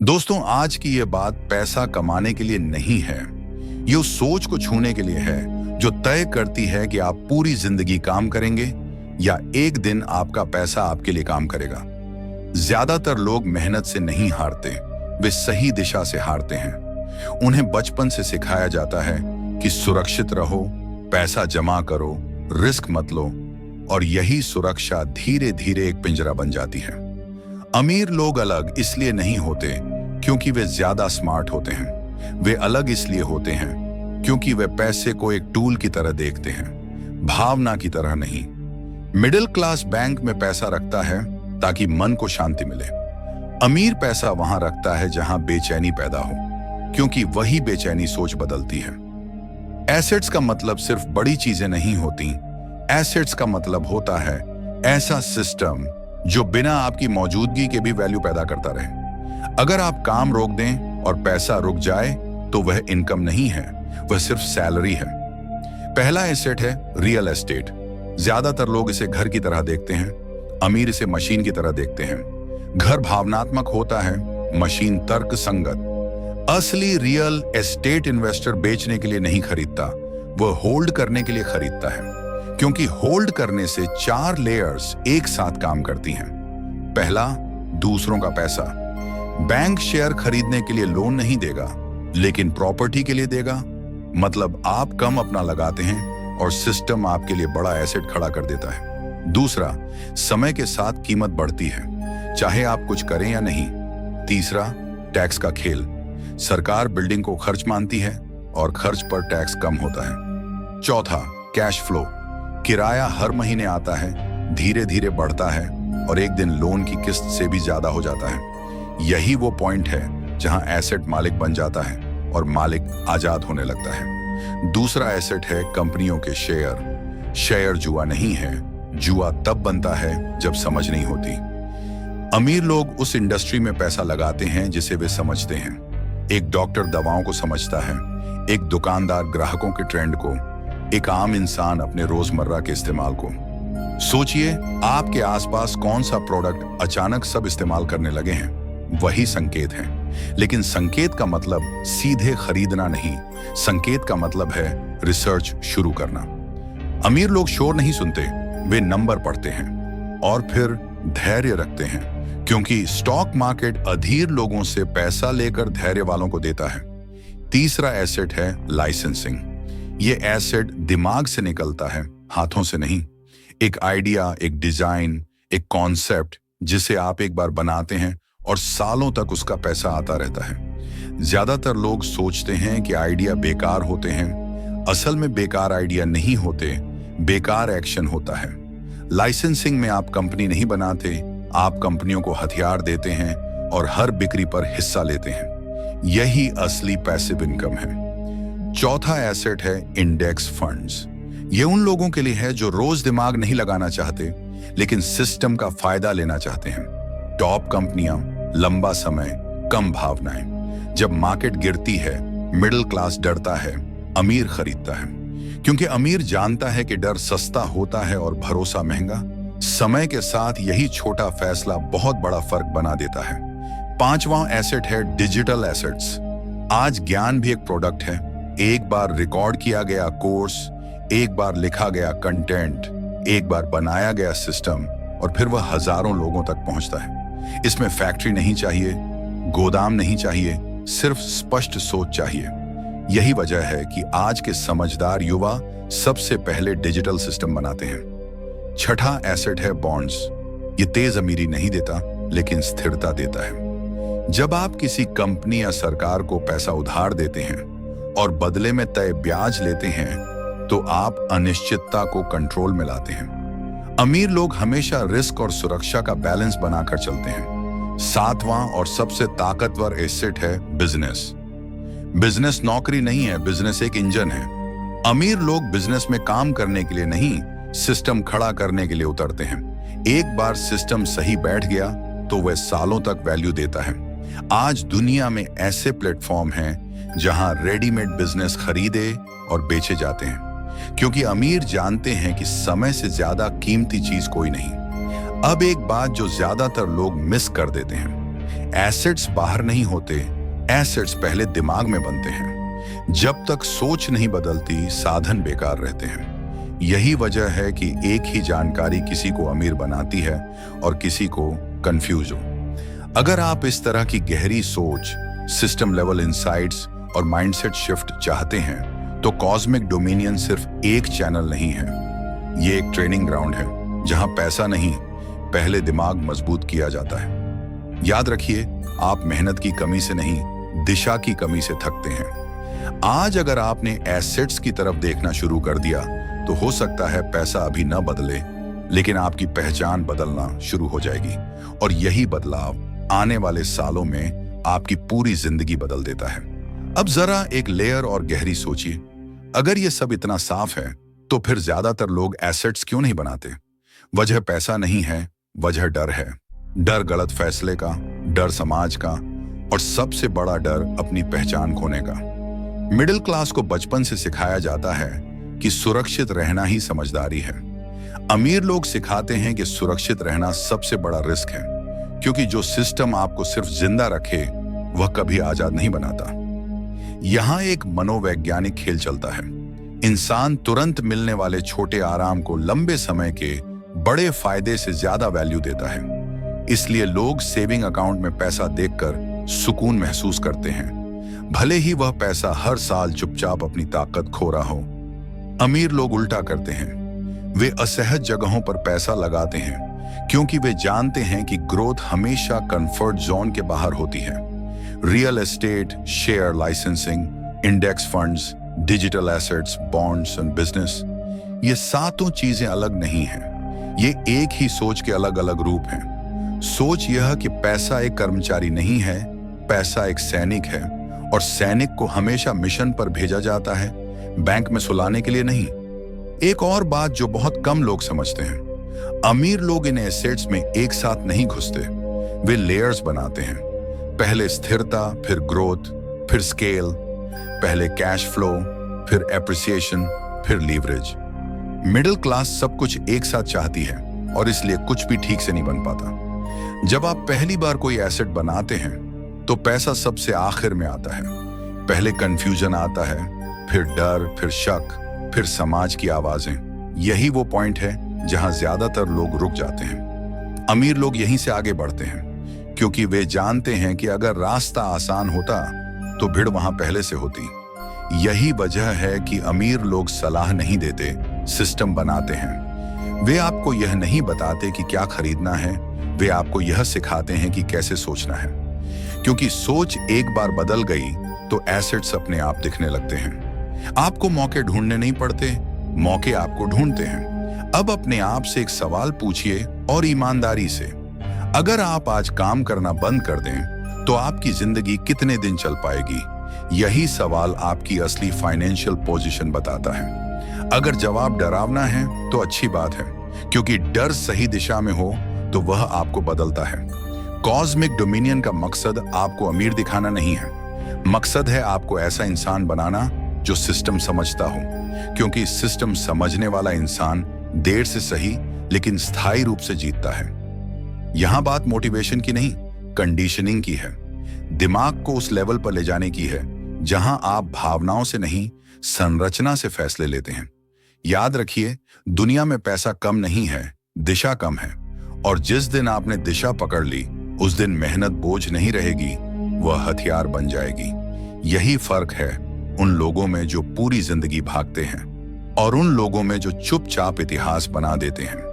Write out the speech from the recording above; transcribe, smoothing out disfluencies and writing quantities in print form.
दोस्तों, आज की ये बात पैसा कमाने के लिए नहीं है। ये उस सोच को छूने के लिए है जो तय करती है कि आप पूरी जिंदगी काम करेंगे या एक दिन आपका पैसा आपके लिए काम करेगा। ज्यादातर लोग मेहनत से नहीं हारते, वे सही दिशा से हारते हैं। उन्हें बचपन से सिखाया जाता है कि सुरक्षित रहो, पैसा जमा करो, रिस्क मत लो, और यही सुरक्षा धीरे धीरे एक पिंजरा बन जाती है। अमीर लोग अलग इसलिए नहीं होते क्योंकि वे ज्यादा स्मार्ट होते हैं। वे अलग इसलिए होते हैं क्योंकि वे पैसे को एक टूल की तरह देखते हैं, भावना की तरह नहीं। मिडिल क्लास बैंक में पैसा रखता है ताकि मन को शांति मिले। अमीर पैसा वहां रखता है जहां बेचैनी पैदा हो, क्योंकि वही बेचैनी सोच बदलती है। एसेट्स का मतलब सिर्फ बड़ी चीजें नहीं होती। एसेट्स का मतलब होता है ऐसा सिस्टम जो बिना आपकी मौजूदगी के भी वैल्यू पैदा करता रहे। अगर आप काम रोक दें और पैसा रुक जाए तो वह इनकम नहीं है, वह सिर्फ सैलरी है। पहला एसेट है रियल एस्टेट। ज्यादातर लोग इसे घर की तरह देखते हैं, अमीर इसे मशीन की तरह देखते हैं। घर भावनात्मक होता है, मशीन तर्क संगत। असली रियल एस्टेट इन्वेस्टर बेचने के लिए नहीं खरीदता, वह होल्ड करने के लिए खरीदता है, क्योंकि होल्ड करने से 4 लेयर्स एक साथ काम करती हैं। पहला, दूसरों का पैसा। बैंक शेयर खरीदने के लिए लोन नहीं देगा, लेकिन प्रॉपर्टी के लिए देगा। मतलब आप कम अपना लगाते हैं और सिस्टम आपके लिए बड़ा एसेट खड़ा कर देता है। दूसरा, समय के साथ कीमत बढ़ती है, चाहे आप कुछ करें या नहीं। तीसरा, टैक्स का खेल। सरकार बिल्डिंग को खर्च मानती है और खर्च पर टैक्स कम होता है। चौथा, कैश फ्लो। किराया हर महीने आता है, धीरे धीरे बढ़ता है और एक दिन लोन की किस्त से भी ज्यादा हो जाता है। यही वो पॉइंट है जहां एसेट मालिक बन जाता है और मालिक आजाद होने लगता है। दूसरा एसेट है कंपनियों के शेयर। शेयर जुआ नहीं है, जुआ तब बनता है जब समझ नहीं होती। अमीर लोग उस इंडस्ट्री में पैसा लगाते हैं जिसे वे समझते हैं। एक डॉक्टर दवाओं को समझता है, एक दुकानदार ग्राहकों के ट्रेंड को, एक आम इंसान अपने रोजमर्रा के इस्तेमाल को। सोचिए, आपके आसपास कौन सा प्रोडक्ट अचानक सब इस्तेमाल करने लगे हैं? वही संकेत है। लेकिन संकेत का मतलब सीधे खरीदना नहीं, संकेत का मतलब है रिसर्च शुरू करना। अमीर लोग शोर नहीं सुनते, वे नंबर पढ़ते हैं और फिर धैर्य रखते हैं, क्योंकि स्टॉक मार्केट अधीर लोगों से पैसा लेकर धैर्य वालों को देता है। तीसरा एसेट है लाइसेंसिंग। ये एसेट दिमाग से निकलता है, हाथों से नहीं। एक आइडिया, एक डिजाइन, एक कॉन्सेप्ट जिसे आप एक बार बनाते हैं और सालों तक उसका पैसा आता रहता है। ज्यादातर लोग सोचते हैं कि आइडिया बेकार होते हैं। असल में बेकार आइडिया नहीं होते, बेकार एक्शन होता है। लाइसेंसिंग में आप कंपनी नहीं बनाते, आप कंपनियों को हथियार देते हैं और हर बिक्री पर हिस्सा लेते हैं। यही असली पैसिव इनकम है। चौथा एसेट है इंडेक्स फंड्स। ये उन लोगों के लिए है जो रोज दिमाग नहीं लगाना चाहते, लेकिन सिस्टम का फायदा लेना चाहते हैं। टॉप कंपनियां, लंबा समय, कम भावनाएं। जब मार्केट गिरती है, मिडिल क्लास डरता है, अमीर खरीदता है, क्योंकि अमीर जानता है कि डर सस्ता होता है और भरोसा महंगा। समय के साथ यही छोटा फैसला बहुत बड़ा फर्क बना देता है। पांचवां एसेट है डिजिटल एसेट्स। आज ज्ञान भी एक प्रोडक्ट है। एक बार रिकॉर्ड किया गया कोर्स, एक बार लिखा गया कंटेंट, एक बार बनाया गया सिस्टम, और फिर वह हजारों लोगों तक पहुंचता है। इसमें फैक्ट्री नहीं चाहिए, गोदाम नहीं चाहिए, सिर्फ स्पष्ट सोच चाहिए। यही वजह है कि आज के समझदार युवा सबसे पहले डिजिटल सिस्टम बनाते हैं। छठा एसेट है बॉन्ड्स। ये तेज अमीरी नहीं देता, लेकिन स्थिरता देता है। जब आप किसी कंपनी या सरकार को पैसा उधार देते हैं और बदले में तय ब्याज लेते हैं, तो आप अनिश्चितता को कंट्रोल में लाते हैं। अमीर लोग हमेशा रिस्क और सुरक्षा का बैलेंस बनाकर चलते हैं। सातवां और सबसे ताकतवर एसेट है बिजनेस। बिजनेस नौकरी नहीं है, बिजनेस एक इंजन है। अमीर लोग बिजनेस में काम करने के लिए नहीं, सिस्टम खड़ा करने के लिए उतरते हैं। एक बार सिस्टम सही बैठ गया तो वह सालों तक वैल्यू देता है। आज दुनिया में ऐसे प्लेटफॉर्म हैं जहां रेडीमेड बिजनेस खरीदे और बेचे जाते हैं, क्योंकि अमीर जानते हैं कि समय से ज्यादा कीमती चीज कोई नहीं। अब एक बात जो ज्यादातर लोग मिस कर देते हैं, एसेट्स बाहर नहीं होते, एसेट्स पहले दिमाग में बनते हैं। जब तक सोच नहीं बदलती, साधन बेकार रहते हैं। यही वजह है कि एक ही जानकारी किसी को अमीर बनाती है और किसी को कंफ्यूज हो। अगर आप इस तरह की गहरी सोच, सिस्टम लेवल इंसाइट्स और माइंडसेट शिफ्ट चाहते हैं तो कॉस्मिक डोमिनियन सिर्फ एक चैनल नहीं है, ये एक ट्रेनिंग ग्राउंड है जहां पैसा नहीं, पहले दिमाग मजबूत किया जाता है। याद रखिए, आप मेहनत की कमी से नहीं, दिशा की कमी से थकते हैं। आज अगर आपने एसेट्स की तरफ देखना शुरू कर दिया तो हो सकता है पैसा अभी न बदले, लेकिन आपकी पहचान बदलना शुरू हो जाएगी और यही बदलाव आने वाले सालों में आपकी पूरी जिंदगी बदल देता है। अब जरा एक लेयर और गहरी सोचिए, अगर ये सब इतना साफ है तो फिर ज्यादातर लोग एसेट्स क्यों नहीं बनाते? वजह पैसा नहीं है, वजह डर है। डर गलत फैसले का, डर समाज का, और सबसे बड़ा डर अपनी पहचान खोने का। मिडिल क्लास को बचपन से सिखाया जाता है कि सुरक्षित रहना ही समझदारी है। अमीर लोग सिखाते हैं कि सुरक्षित रहना सबसे बड़ा रिस्क है, क्योंकि जो सिस्टम आपको सिर्फ जिंदा रखे वह कभी आजाद नहीं बनाता। यहां एक मनोवैज्ञानिक खेल चलता है। इंसान तुरंत मिलने वाले छोटे आराम को लंबे समय के बड़े फायदे से ज्यादा वैल्यू देता है। इसलिए लोग सेविंग अकाउंट में पैसा देखकर सुकून महसूस करते हैं, भले ही वह पैसा हर साल चुपचाप अपनी ताकत खो रहा हो। अमीर लोग उल्टा करते हैं, वे असहज जगहों पर पैसा लगाते हैं क्योंकि वे जानते हैं कि ग्रोथ हमेशा कंफर्ट जोन के बाहर होती है। Real estate, share licensing, index funds, digital assets, bonds and business, ये सातों चीजें अलग नहीं हैं, ये एक ही सोच के अलग अलग रूप हैं। सोच यह कि पैसा एक कर्मचारी नहीं है, पैसा एक सैनिक है, और सैनिक को हमेशा मिशन पर भेजा जाता है, बैंक में सुलाने के लिए नहीं। एक और बात जो बहुत कम लोग समझते हैं, अमीर लोग इन एसेट्स में एक साथ नहीं घुसते, वे लेयर्स बनाते हैं। पहले स्थिरता, फिर ग्रोथ, फिर स्केल, पहले कैश फ्लो, फिर एप्रिसिएशन, फिर लीवरेज। मिडिल क्लास सब कुछ एक साथ चाहती है और इसलिए कुछ भी ठीक से नहीं बन पाता। जब आप पहली बार कोई एसेट बनाते हैं तो पैसा सबसे आखिर में आता है। पहले कंफ्यूजन आता है, फिर डर, फिर शक, फिर समाज की आवाजें। यही वो पॉइंट है जहां ज्यादातर लोग रुक जाते हैं। अमीर लोग यहीं से आगे बढ़ते हैं क्योंकि वे जानते हैं कि अगर रास्ता आसान होता तो भीड़ वहां पहले से होती। यही वजह है कि अमीर लोग सलाह नहीं देते, सिस्टम बनाते हैं। वे आपको यह नहीं बताते कि क्या खरीदना है, वे आपको यह सिखाते हैं कि कैसे सोचना है। क्योंकि सोच एक बार बदल गई तो एसेट्स अपने आप दिखने लगते हैं। आपको मौके ढूंढने नहीं पड़ते, मौके आपको ढूंढते हैं। अब अपने आप से एक सवाल पूछिए और ईमानदारी से, अगर आप आज काम करना बंद कर दें तो आपकी जिंदगी कितने दिन चल पाएगी? यही सवाल आपकी असली फाइनेंशियल पोजीशन बताता है। अगर जवाब डरावना है तो अच्छी बात है, क्योंकि डर सही दिशा में हो तो वह आपको बदलता है। कॉस्मिक डोमिनियन का मकसद आपको अमीर दिखाना नहीं है, मकसद है आपको ऐसा इंसान बनाना जो सिस्टम समझता हो, क्योंकि सिस्टम समझने वाला इंसान देर से सही लेकिन स्थायी रूप से जीतता है। यहां बात मोटिवेशन की नहीं, कंडीशनिंग की है। दिमाग को उस लेवल पर ले जाने की है जहां आप भावनाओं से नहीं, संरचना से फैसले लेते हैं। याद रखिए, दुनिया में पैसा कम नहीं है, दिशा कम है, और जिस दिन आपने दिशा पकड़ ली उस दिन मेहनत बोझ नहीं रहेगी, वह हथियार बन जाएगी। यही फर्क है उन लोगों में जो पूरी जिंदगी भागते हैं और उन लोगों में जो चुपचाप इतिहास बना देते हैं।